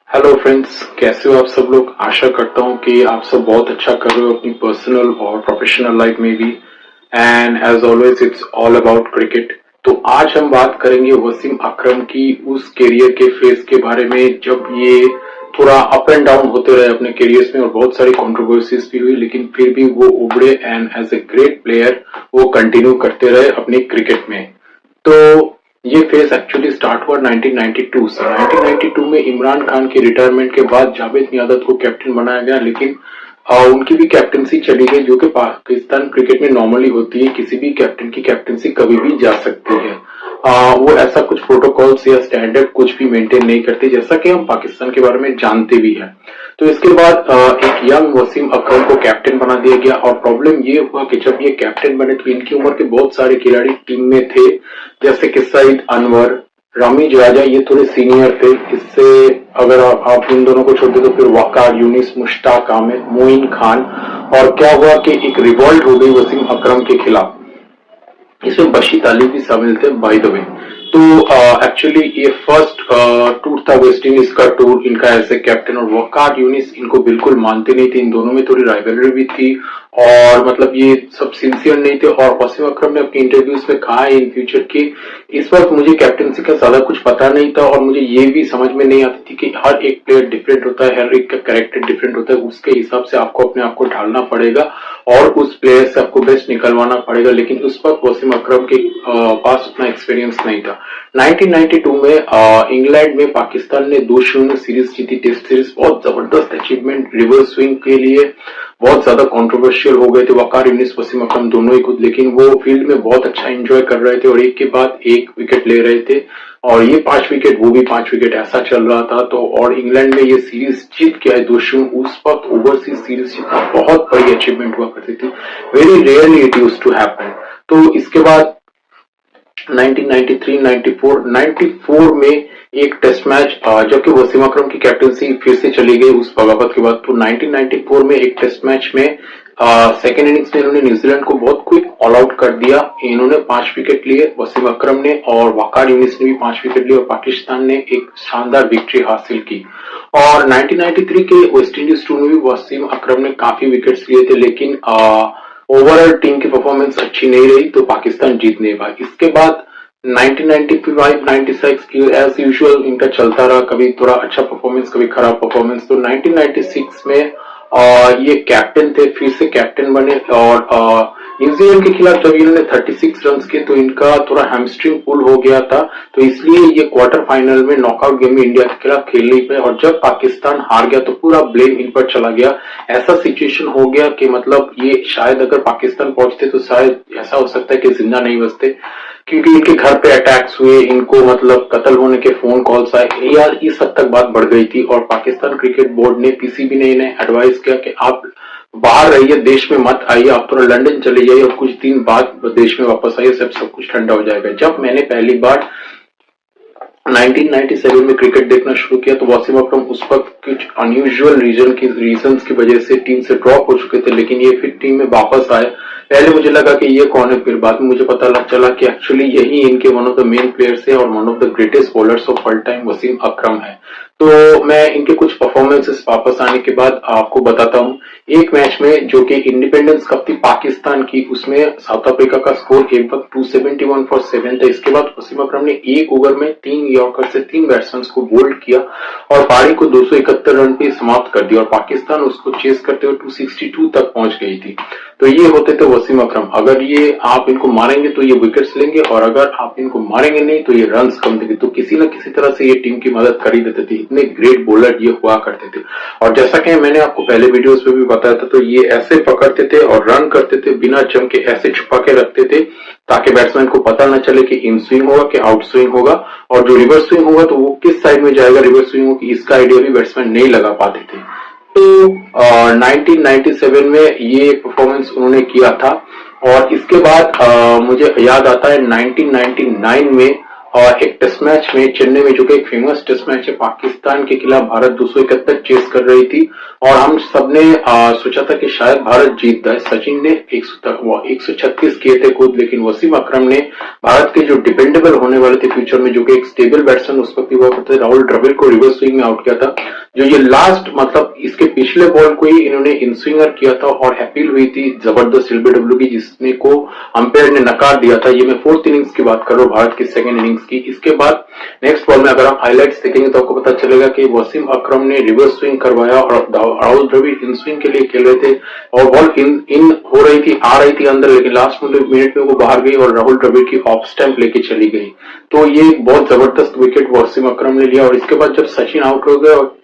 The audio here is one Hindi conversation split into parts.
हेलो फ्रेंड्स, कैसे हो आप सब लोग। आशा करता हूँ कि आप सब बहुत अच्छा कर रहे हो अपनी पर्सनल और प्रोफेशनल लाइफ में भी। And as always it's all about cricket. तो आज हम बात करेंगे वसीम अकरम की उस करियर के फेज के बारे में जब ये थोड़ा अप एंड डाउन होते रहे अपने करियर्स में और बहुत सारी कंट्रोवर्सीज भी हुई, लेकिन फिर भी वो उभरे and as a great player वो कंटिन्यू करते रहे अपनी क्रिकेट में। तो ये फेज एक्चुअली स्टार्ट हुआ 1992 से। 1992 में इमरान खान की रिटायरमेंट के बाद जावेद मियांदाद को कैप्टन बनाया गया, लेकिन उनकी भी कैप्टनसी चली गई, जो कि पाकिस्तान क्रिकेट में नॉर्मली होती है। किसी भी कैप्टन की कैप्टनसी कभी भी जा सकती है। वो ऐसा कुछ प्रोटोकॉल्स या स्टैंडर्ड कुछ भी मेंटेन नहीं करती, जैसा कि हम पाकिस्तान के बारे में जानते भी हैं। तो इसके बाद एक यंग वसीम अकरम को कैप्टन बना दिया गया। और प्रॉब्लम ये हुआ कि जब ये कैप्टन बने तो इनकी उम्र के बहुत सारे खिलाड़ी टीम में थे, जैसे कि सईद अनवर, रामी जडेजा, ये थोड़े सीनियर थे। इससे अगर आप इन दोनों को छोड़ते तो फिर वकार यूनिस, मुश्ताक आमिर, मोइन खान। और क्या हुआ कि एक रिवॉल्ट हो गई वसीम अकरम के खिलाफ। इसमें बशीर अली भी शामिल थे बाय द वे। तो एक्चुअली ये फर्स्ट टूर था वेस्ट इंडीज का टूर इनका एज ए कैप्टन। और वकार यूनिस इनको बिल्कुल मानते नहीं थे, इन दोनों में थोड़ी राइवलरी भी थी और मतलब ये सब सिंसियर नहीं थे। और वसीम अकरम ने अपने इंटरव्यूज में कहा है इन फ्यूचर की इस वक्त मुझे कैप्टनसी का ज्यादा कुछ पता नहीं था और मुझे ये भी समझ में नहीं आती थी कि हर एक प्लेयर डिफरेंट होता है, हर एक का कैरेक्टर डिफरेंट होता है, उसके हिसाब से आपको अपने आप को ढालना पड़ेगा और उस प्लेयर से आपको बेस्ट निकलवाना पड़ेगा। लेकिन उस वक्त वसीम अकरम के पास उतना एक्सपीरियंस नहीं था। 1992 में इंग्लैंड में पाकिस्तान ने 2-0 सीरीज जीती, टेस्ट सीरीज। बहुत जबरदस्त अचीवमेंट रिवर्स स्विंग के लिए बहुत ज्यादा कंट्रोवर्शियल हो गए थे वकार यूनिस, वसीम अकरम दोनों ही खुद, लेकिन वो फील्ड में बहुत अच्छा एंजॉय कर रहे थे और एक के बाद एक विकेट ले रहे थे। और ये 5 विकेट, वो भी 5 विकेट, ऐसा चल रहा था। तो और इंग्लैंड में ये सीरीज जीत के आए 2-0। उस वक्त ओवरसीज सीरीज जीतना बहुत बड़ी अचीवमेंट हुआ करती थी। Very rarely it used to happen. तो इसके बाद 1993, 94, 94 में एक टेस्ट मैच जबकि वसीम अकरम की कैप्टनसी फिर से चली गई उस बगावत के बाद। तो 1994 में एक टेस्ट मैच में सेकेंड इनिंग्स में इन्होंने न्यूजीलैंड को बहुत क्विक ऑल आउट कर दिया। इन्होंने 5 विकेट लिए, वसीम अकरम ने, और वकार यूनिस ने भी 5 विकेट लिए और पाकिस्तान ने एक शानदार विक्ट्री हासिल की। और 1993 के वेस्ट इंडीज टूर में भी वसीम अकरम ने काफी विकेट्स लिए थे, लेकिन ओवरऑल टीम की परफॉर्मेंस अच्छी नहीं रही तो पाकिस्तान जीत नहीं पाई। इसके बाद 1995, 96 एज यूजुअल इनका चलता रहा, कभी थोड़ा अच्छा परफॉर्मेंस कभी खराब परफॉर्मेंस। तो 1996 में ये कैप्टन थे, फिर से कैप्टन बने और न्यूजीलैंड के खिलाफ जब इन्होंने 36 रन किए तो इनका थोड़ा हैमस्ट्रिंग पुल हो गया था, तो इसलिए ये क्वार्टर फाइनल में नॉकआउट गेम में इंडिया के खिलाफ खेल नहीं पाए। और जब पाकिस्तान हार गया तो पूरा ब्लेम इन पर चला गया। ऐसा सिचुएशन हो गया कि मतलब ये शायद अगर पाकिस्तान पहुंचते तो शायद ऐसा हो सकता है कि जिंदा नहीं बचते, क्योंकि इनके घर पे अटैक्स हुए, इनको मतलब कत्ल होने के फोन कॉल्स आए यार, इस हद तक बात बढ़ गई थी। और पाकिस्तान क्रिकेट बोर्ड ने, पीसीबी ने इन्हें एडवाइस किया कि आप बाहर रहिए, देश में मत आइए, आप थोड़ा लंदन चले जाइए और कुछ दिन बाद देश में वापस आइए, सब कुछ ठंडा हो जाएगा। जब मैंने पहली बार 1997 में क्रिकेट देखना शुरू किया तो वसीम अकरम उस वक्त कुछ अनयूजुअल रीजंस की वजह से टीम से ड्रॉप हो चुके थे, लेकिन ये फिर टीम में वापस आए। पहले मुझे लगा कि ये कौन है, फिर बाद में मुझे पता चला कि एक्चुअली यही इनके one of the main players है और one of the greatest bowlers of all time Wasim Akram है। तो मैं इनके कुछ परफॉर्मेंसेस वापस आने के बाद आपको बताता हूँ। एक मैच में जो कि इंडिपेंडेंस कप थी पाकिस्तान की, उसमें साउथ अफ्रीका का स्कोर एक वक्त 271 फॉर 7 था। इसके बाद वसीम अकरम ने एक ओवर में 3 यॉर्कर से 3 बैट्समैन को बोल्ड किया और पारी को 271 रन पे समाप्त कर दिया और पाकिस्तान उसको चेस करते हुए 262 तक पहुंच गई थी। तो ये होते थे वसीम अकरम। अगर ये आप इनको मारेंगे तो ये विकेट्स लेंगे और अगर आप इनको मारेंगे नहीं तो ये रन्स कम देंगे। तो किसी न किसी तरह से ये टीम की मदद कर ही देते थे, इतने ग्रेट बॉलर ये हुआ करते थे। और जैसा कि मैंने आपको पहले वीडियोस में भी बताया था, तो ये ऐसे पकड़ते थे और रन करते थे बिना जम के, ऐसे छुपा के रखते थे ताकि बैट्समैन को पता न चले कि इन स्विंग होगा कि आउट स्विंग होगा, और जो रिवर्स स्विंग होगा तो वो किस साइड में जाएगा रिवर्स स्विंग होगा, इसका आइडिया भी बैट्समैन नहीं लगा पाते थे। तो 1997 में ये परफॉर्मेंस उन्होंने किया था। और इसके बाद मुझे याद आता है 1999 में एक टेस्ट मैच में चेन्नई में, जो कि एक फेमस टेस्ट मैच है, पाकिस्तान के खिलाफ भारत 271 चेस कर रही थी और हम सबने सोचा था कि शायद भारत जीतता है। सचिन ने 136 किए थे खुद, लेकिन वसीम अकरम ने भारत के जो डिपेंडेबल होने वाले थे फ्यूचर में, जो कि एक स्टेबल बैट्समैन उस वक्त हुआ करते थे, राहुल द्रविड़ को रिवर्स स्विंग में आउट किया था। जो ये लास्ट मतलब इसके पिछले बॉल को ही इन्होंने इन स्विंगर किया था और अपील हुई थी जबरदस्त एलबीडब्ल्यू की, जिसमें को अंपायर ने नकार दिया था। ये मैं फोर्थ इनिंग्स की बात कर रहा हूँ, भारत की सेकंड इनिंग्स की। इसके बाद नेक्स्ट बॉल में अगर आप हाईलाइट्स देखेंगे तो आपको पता चलेगा कि वसीम अकरम ने रिवर्स स्विंग करवाया और राहुल द्रविड़ इन स्विंग के लिए खेल रहे थे और बॉल इन हो रही थी, आ रही थी अंदर, लेकिन लास्ट मिनट में वो बाहर गई और राहुल द्रविड़ की ऑफ स्टैंप लेके चली गई। तो ये बहुत जबरदस्त विकेट वसीम अकरम ने लिया। और इसके बाद जब सचिन आउट हो गए और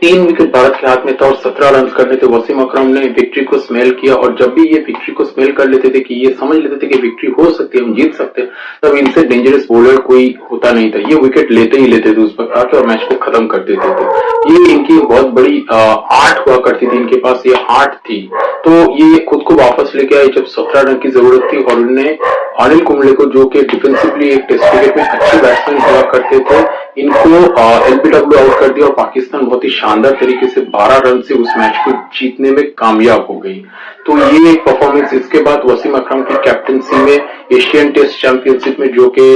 3 विकेट भारत के हाथ में था और 17 रन करने थे, वसीम अकरम ने विक्ट्री को स्मेल किया। और जब भी ये विक्ट्री को स्मेल कर लेते थे कि ये समझ लेते थे कि विक्ट्री हो सकती है, हम जीत सकते हैं, तब इनसे डेंजरस बॉलर कोई होता नहीं था। ये विकेट लेते ही लेते थे उस पर आके और मैच को खत्म कर देते थे। ये इनकी बहुत बड़ी आर्ट हुआ करती थी, इनके पास ये आर्ट थी। तो ये खुद को वापस लेके आए जब 17 रन की जरूरत थी और उन्होंने अनिल कुंबले को, जो कि डिफेंसिवली एक टेस्ट क्रिकेट में अच्छे बैट्समैन हुआ करते थे, इनको एलबीडब्ल्यू आउट कर दिया और पाकिस्तान बहुत ही शानदार तरीके से 12 रन से उस मैच को जीतने में कामयाब हो गई। तो ये एक परफॉर्मेंस। इसके बाद वसीम अकरम की कैप्टनसी में एशियन टेस्ट चैंपियनशिप में, जो कि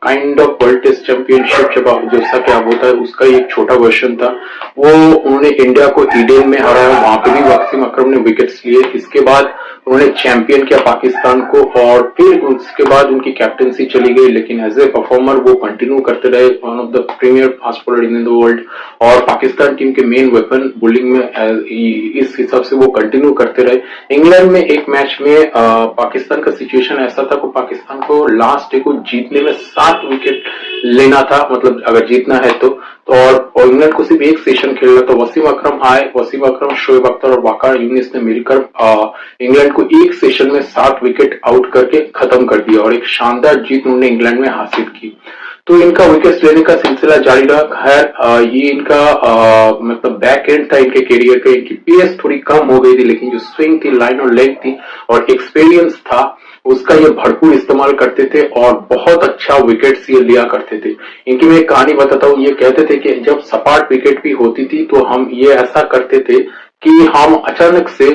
kind of world test championship जैसा क्या होता है उसका एक छोटा वर्जन था, वो उन्होंने इंडिया को ईडेन में हराया। वहां पे भी वसीम अकरम ने विकेट्स लिए। इसके बाद उन्होंने चैंपियन किया पाकिस्तान को और फिर उसके बाद उनकी कैप्टनसी चली गई, लेकिन एज ए परफॉर्मर वो कंटिन्यू करते रहे, one of the premier fast bowler in the world और पाकिस्तान टीम के मेन वेपन बॉलिंग में, इस हिसाब से वो कंटिन्यू करते रहे। इंग्लैंड में एक मैच में पाकिस्तान का सिचुएशन ऐसा था कि पाकिस्तान को लास्ट डे को जीतने में 7 विकेट लेना था, मतलब अगर जीतना है तो और इंग्लैंड को सिर्फ एक सेशन खेलना। तो वसीम अकरम आए, वसीम अकरम, शोएब अख्तर और वाकार यूनिस ने मिलकर इंग्लैंड को एक सेशन में 7 विकेट आउट करके खत्म कर दिया और एक शानदार जीत उन्होंने इंग्लैंड में हासिल की। तो इनका विकेट लेने का सिलसिला जारी रहा। खैर ये इनका मतलब बैक एंड था इनके कैरियर का। इनकी पेस थोड़ी कम हो गई थी, लेकिन जो स्विंग थी, लाइन और लेग थी और एक्सपीरियंस था, उसका ये भरपूर इस्तेमाल करते थे और बहुत अच्छा विकेट्स ये लिया करते थे। इनकी मैं एक कहानी बताता हूँ। ये कहते थे कि जब सपाट विकेट भी होती थी तो हम ये ऐसा करते थे कि हम अचानक से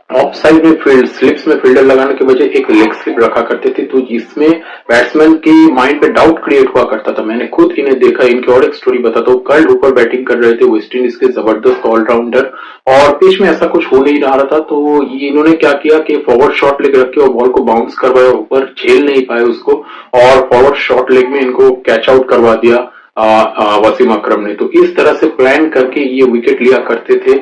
ऑफ साइड में फील्ड स्लिप्स में फील्डर लगाने के बजाय एक लेग स्लिप रखा करते थे, तो जिसमें बैट्समैन के माइंड पे डाउट क्रिएट हुआ करता था। मैंने खुद इन्हें देखा। इनकी और एक स्टोरी बताता हूँ। कर्ल ऊपर बैटिंग कर रहे थे, वेस्ट इंडीज के जबरदस्त ऑलराउंडर, और पिच में ऐसा कुछ हो नहीं रहा था। तो ये इन्होंने क्या किया कि फॉरवर्ड शॉट लेग रखे और बॉल को बाउंस करवाया, ऊपर झेल नहीं पाए उसको और फॉरवर्ड शॉट लेग में इनको कैच आउट करवा दिया वसीम अकरम ने। तो इस तरह से प्लान करके ये विकेट लिया करते थे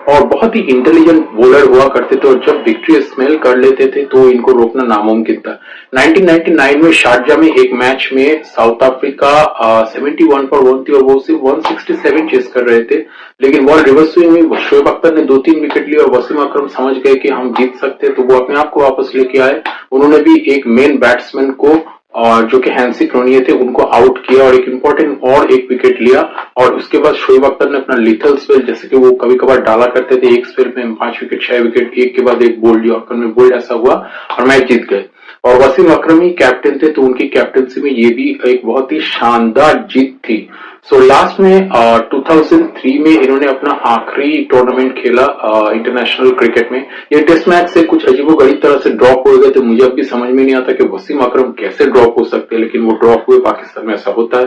और बहुत ही इंटेलिजेंट बॉलर हुआ करते थे और जब विक्ट्री स्मेल कर लेते थे तो इनको रोकना नामुमकिन था। 1999 में शारजा में एक मैच में साउथ अफ्रीका 71 पर 1 थी और वो सिर्फ 167 चेस कर रहे थे, लेकिन बॉल रिवर्स स्विंग में शोएब अख्तर ने 2-3 विकेट लिए और वसीम अकरम समझ गए कि हम जीत सकते हैं, तो वो अपने आप को वापस लेके आए। उन्होंने भी एक मेन बैट्समैन को और जो कि हैंसी क्रोनिये थे उनको आउट किया और एक इंपॉर्टेंट और एक विकेट लिया। और उसके बाद शोएब अख्तर ने अपना लिथल स्पेल, जैसे कि वो कभी कभार डाला करते थे, एक स्पेल में 5 विकेट 6 विकेट एक के बाद एक बोल्ड यॉर्कर में बोल्ड, ऐसा हुआ और मैच जीत गए। और वसीम अकरम ही कैप्टन थे, तो उनकी कैप्टनसी में ये भी एक बहुत ही शानदार जीत थी। सो लास्ट में 2003 में इन्होंने अपना आखिरी टूर्नामेंट खेला इंटरनेशनल क्रिकेट में। ये टेस्ट मैच से कुछ अजीबोगरीब तरह से ड्रॉप हो गए थे। मुझे अब भी समझ में नहीं आता कि वसीम अकरम कैसे ड्रॉप हो सकते हैं, लेकिन वो ड्रॉप हुए। पाकिस्तान में ऐसा होता है।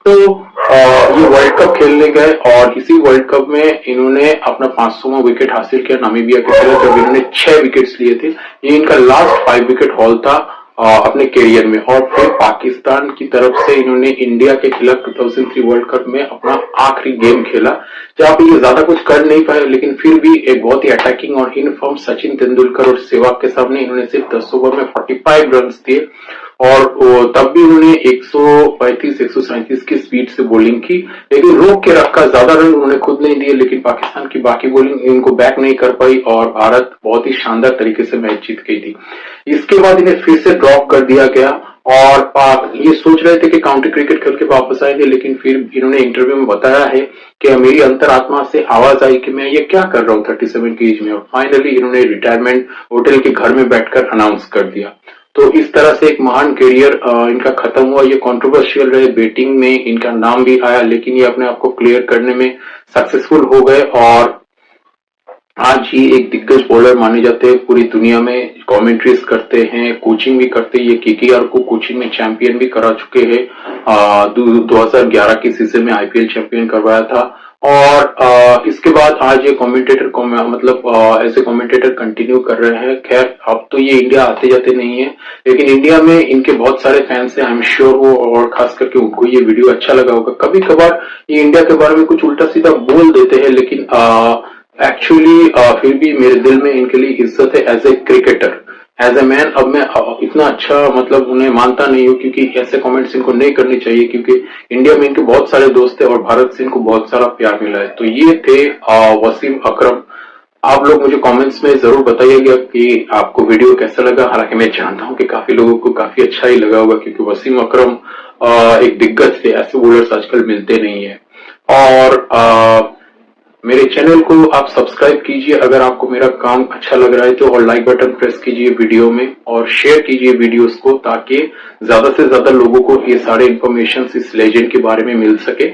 तो ये वर्ल्ड कप खेलने गए और इसी वर्ल्ड कप में इन्होंने अपना 500वां विकेट हासिल किया नामीबिया के खिलाफ, जब इन्होंने 6 विकेट्स लिए थे। ये इनका लास्ट 5 विकेट हॉल था अपने करियर में। और फिर पाकिस्तान की तरफ से इन्होंने इंडिया के खिलाफ 2003 वर्ल्ड कप में अपना आखिरी गेम खेला, जहां पे ये ज्यादा कुछ कर नहीं पाए, लेकिन फिर भी एक बहुत ही अटैकिंग और इन फॉर्म सचिन तेंदुलकर और सहवाग के सामने इन्होंने सिर्फ 10 ओवर में 45 रन दिए और तब भी उन्होंने 135-137 की स्पीड से बॉलिंग की, लेकिन रोक के रखा। ज्यादा रन उन्होंने खुद नहीं दिए, लेकिन पाकिस्तान की बाकी बॉलिंग इनको बैक नहीं कर पाई और भारत बहुत ही शानदार तरीके से मैच जीत गई थी। इसके बाद इन्हें फिर से ड्रॉप कर दिया गया और ये सोच रहे थे कि काउंटी क्रिकेट खेल के वापस आएंगे, लेकिन फिर इन्होंने इंटरव्यू में बताया है कि मेरी अंतरात्मा से आवाज आई कि मैं ये क्या कर रहा हूँ 37 की एज में। और फाइनली इन्होंने रिटायरमेंट होटल के घर में बैठकर अनाउंस कर दिया। तो इस तरह से एक महान करियर इनका खत्म हुआ। ये कंट्रोवर्शियल रहे, बैटिंग में इनका नाम भी आया, लेकिन ये अपने आप को क्लियर करने में सक्सेसफुल हो गए और आज ही एक दिग्गज बॉलर माने जाते हैं पूरी दुनिया में, कमेंट्रीज करते हैं, कोचिंग भी करते हैं। ये केकेआर को कोचिंग में चैंपियन भी करा चुके हैं। 2011 की सीजन में आईपीएल चैंपियन करवाया था। और इसके बाद आज ये कमेंटेटर को मतलब ऐसे कमेंटेटर कंटिन्यू कर रहे हैं। खैर अब तो ये इंडिया आते जाते नहीं है, लेकिन इंडिया में इनके बहुत सारे फैंस हैं, आई एम श्योर वो, और खास करके उनको ये वीडियो अच्छा लगा होगा। कभी कभार ये इंडिया के बारे में कुछ उल्टा सीधा बोल देते हैं, लेकिन एक्चुअली फिर भी मेरे दिल में इनके लिए इज्जत है as a cricketer, as a man. अब मैं इतना अच्छा मतलब उन्हें मानता नहीं हूँ, क्योंकि ऐसे कमेंट्स इनको नहीं करने चाहिए, क्योंकि इंडिया में इनके बहुत सारे दोस्त हैं और भारत से इनको बहुत सारा प्यार मिला है। तो ये थे वसीम अकरम। आप लोग मुझे कमेंट्स में जरूर बताइएगा कि आपको वीडियो कैसा लगा। हालांकि मैं जानता हूँ कि काफी लोगों को काफी अच्छा ही लगा होगा, क्योंकि वसीम अकरम एक दिग्गज थे, ऐसे बॉलर्स आजकल मिलते नहीं है। और मेरे चैनल को आप सब्सक्राइब कीजिए अगर आपको मेरा काम अच्छा लग रहा है तो, और लाइक बटन प्रेस कीजिए वीडियो में और शेयर कीजिए वीडियोस को, ताकि ज्यादा से ज्यादा लोगों को ये सारे इन्फॉर्मेशन इस लेजेंड के बारे में मिल सके।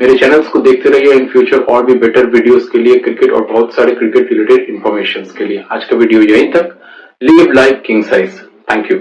मेरे चैनल्स को देखते रहिए इन फ्यूचर और भी बेटर वीडियोस के लिए, क्रिकेट और बहुत सारे क्रिकेट रिलेटेड इन्फॉर्मेशन के लिए। आज का वीडियो यहीं तक। Live life king size. Thank you.